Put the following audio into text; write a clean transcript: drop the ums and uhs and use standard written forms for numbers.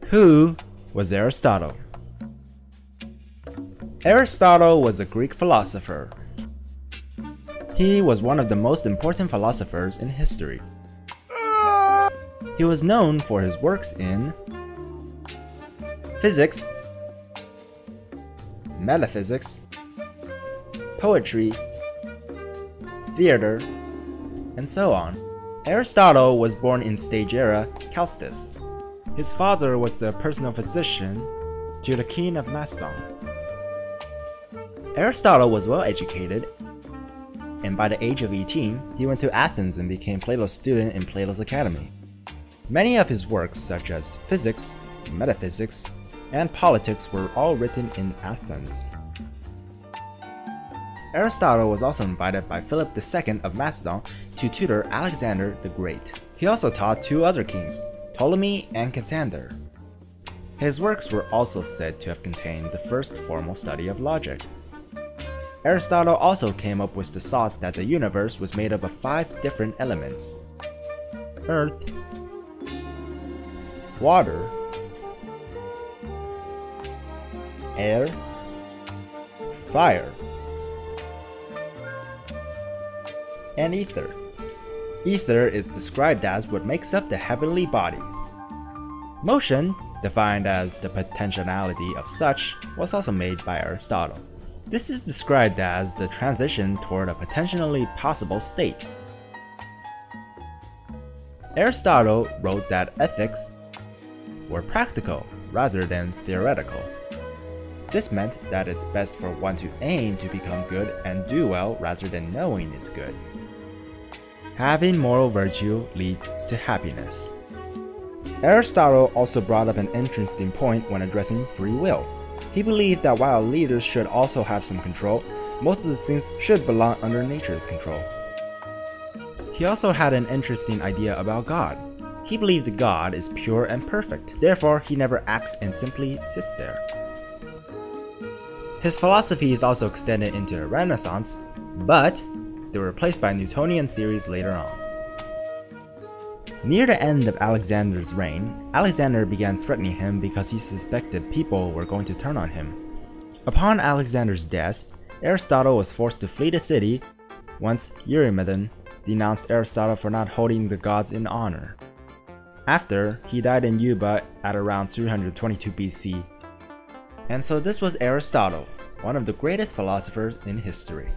Who was Aristotle? Aristotle was a Greek philosopher. He was one of the most important philosophers in history. He was known for his works in physics, metaphysics, poetry, theater, and so on. Aristotle was born in Stagira, Chalcis. His father was the personal physician to the king of Macedon. Aristotle was well educated, and by the age of 18, he went to Athens and became Plato's student in Plato's academy. Many of his works, such as physics, metaphysics, and politics, were all written in Athens. Aristotle was also invited by Philip II of Macedon to tutor Alexander the Great. He also taught two other kings, Ptolemy and Cassander. His works were also said to have contained the first formal study of logic. Aristotle also came up with the thought that the universe was made up of 5 different elements: earth, water, air, fire, and ether. Ether is described as what makes up the heavenly bodies. Motion, defined as the potentiality of such, was also made by Aristotle. This is described as the transition toward a potentially possible state. Aristotle wrote that ethics were practical rather than theoretical. This meant that it's best for one to aim to become good and do well rather than knowing it's good. Having moral virtue leads to happiness. Aristotle also brought up an interesting point when addressing free will. He believed that while leaders should also have some control, most of the things should belong under nature's control. He also had an interesting idea about God. He believed that God is pure and perfect, therefore he never acts and simply sits there. His philosophy is also extended into the Renaissance, but they were replaced by Newtonian theories later on. Near the end of Alexander's reign, Alexander began threatening him because he suspected people were going to turn on him. Upon Alexander's death, Aristotle was forced to flee the city once Eurymedon denounced Aristotle for not holding the gods in honor. After, he died in Euba at around 322 BC. And so this was Aristotle, one of the greatest philosophers in history.